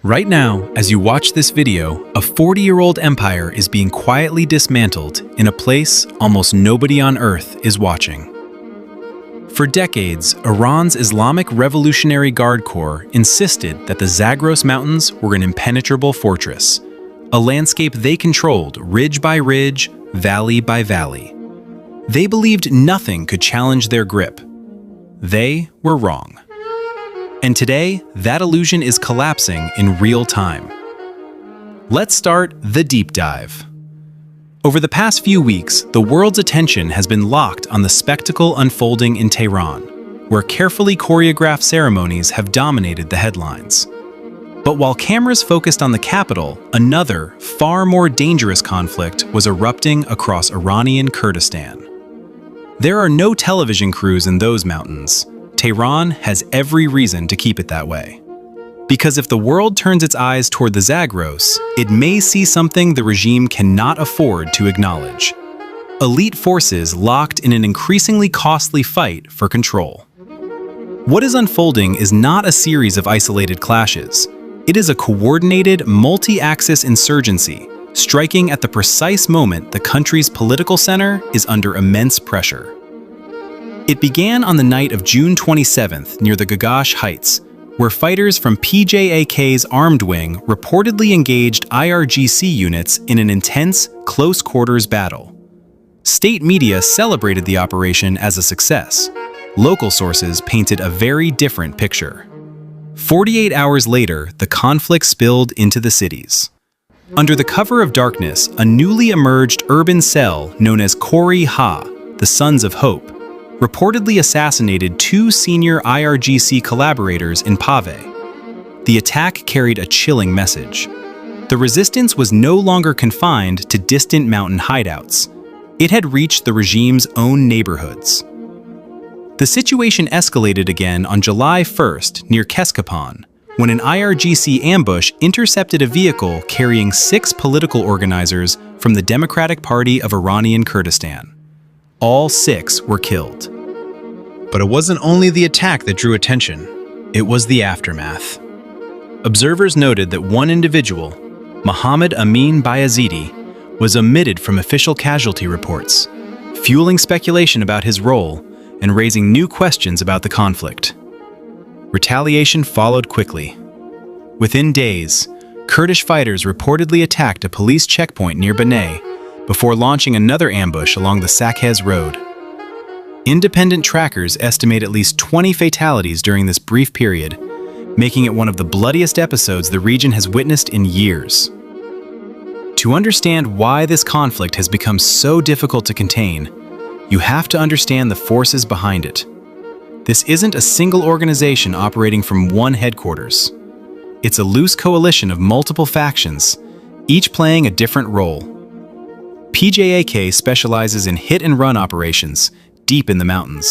Right now, as you watch this video, a 40-year-old empire is being quietly dismantled in a place almost nobody on Earth is watching. For decades, Iran's Islamic Revolutionary Guard Corps insisted that the Zagros Mountains were an impenetrable fortress, a landscape they controlled ridge by ridge, valley by valley. They believed nothing could challenge their grip. They were wrong. And today, that illusion is collapsing in real time. Let's start the deep dive. Over the past few weeks, the world's attention has been locked on the spectacle unfolding in Tehran, where carefully choreographed ceremonies have dominated the headlines. But while cameras focused on the capital, another, far more dangerous conflict was erupting across Iranian Kurdistan. There are no television crews in those mountains. Tehran has every reason to keep it that way. Because if the world turns its eyes toward the Zagros, it may see something the regime cannot afford to acknowledge. Elite forces locked in an increasingly costly fight for control. What is unfolding is not a series of isolated clashes. It is a coordinated, multi-axis insurgency, striking at the precise moment the country's political center is under immense pressure. It began on the night of June 27th near the Zagros Heights, where fighters from PJAK's armed wing reportedly engaged IRGC units in an intense, close-quarters battle. State media celebrated the operation as a success. Local sources painted a very different picture. 48 hours later, the conflict spilled into the cities. Under the cover of darkness, a newly emerged urban cell known as Kori-Ha, the Sons of Hope, reportedly assassinated two senior IRGC collaborators in Pave. The attack carried a chilling message. The resistance was no longer confined to distant mountain hideouts. It had reached the regime's own neighborhoods. The situation escalated again on July 1st near Keskapan, when an IRGC ambush intercepted a vehicle carrying 6 political organizers from the Democratic Party of Iranian Kurdistan. All 6 were killed. But it wasn't only the attack that drew attention, it was the aftermath. Observers noted that one individual, Mohammed Amin Bayazidi, was omitted from official casualty reports, fueling speculation about his role and raising new questions about the conflict. Retaliation followed quickly. Within days, Kurdish fighters reportedly attacked a police checkpoint near Banay before launching another ambush along the Sakhez Road. Independent trackers estimate at least 20 fatalities during this brief period, making it one of the bloodiest episodes the region has witnessed in years. To understand why this conflict has become so difficult to contain, you have to understand the forces behind it. This isn't a single organization operating from one headquarters. It's a loose coalition of multiple factions, each playing a different role. PJAK specializes in hit-and-run operations deep in the mountains.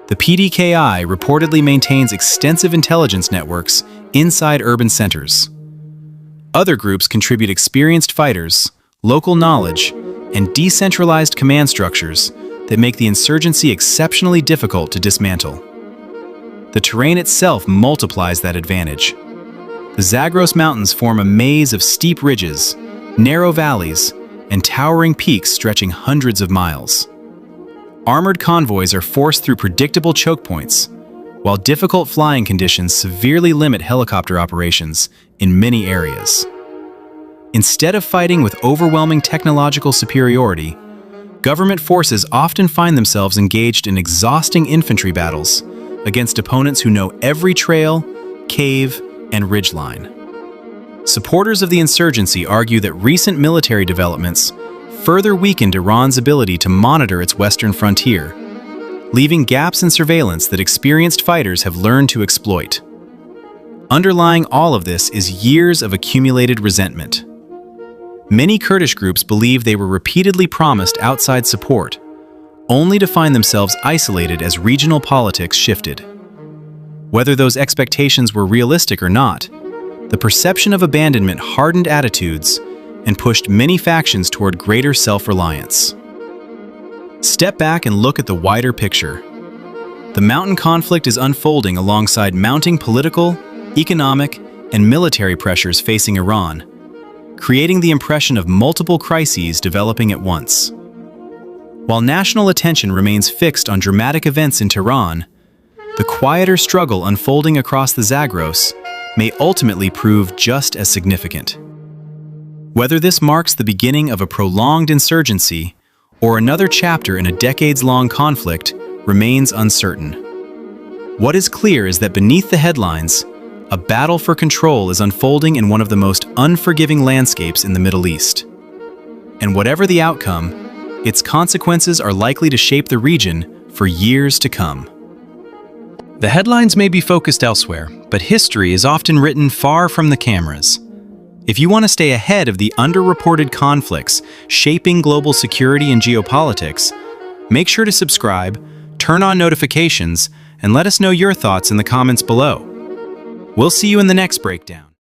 The PDKI reportedly maintains extensive intelligence networks inside urban centers. Other groups contribute experienced fighters, local knowledge, and decentralized command structures that make the insurgency exceptionally difficult to dismantle. The terrain itself multiplies that advantage. The Zagros Mountains form a maze of steep ridges, narrow valleys, and towering peaks stretching hundreds of miles. Armored convoys are forced through predictable choke points, while difficult flying conditions severely limit helicopter operations in many areas. Instead of fighting with overwhelming technological superiority, government forces often find themselves engaged in exhausting infantry battles against opponents who know every trail, cave, and ridgeline. Supporters of the insurgency argue that recent military developments further weakened Iran's ability to monitor its western frontier, leaving gaps in surveillance that experienced fighters have learned to exploit. Underlying all of this is years of accumulated resentment. Many Kurdish groups believe they were repeatedly promised outside support, only to find themselves isolated as regional politics shifted. Whether those expectations were realistic or not, the perception of abandonment hardened attitudes and pushed many factions toward greater self-reliance. Step back and look at the wider picture. The mountain conflict is unfolding alongside mounting political, economic, and military pressures facing Iran, creating the impression of multiple crises developing at once. While national attention remains fixed on dramatic events in Tehran, the quieter struggle unfolding across the Zagros may ultimately prove just as significant. Whether this marks the beginning of a prolonged insurgency or another chapter in a decades-long conflict remains uncertain. What is clear is that beneath the headlines, a battle for control is unfolding in one of the most unforgiving landscapes in the Middle East. And whatever the outcome, its consequences are likely to shape the region for years to come. The headlines may be focused elsewhere, but history is often written far from the cameras. If you want to stay ahead of the underreported conflicts shaping global security and geopolitics, make sure to subscribe, turn on notifications, and let us know your thoughts in the comments below. We'll see you in the next breakdown.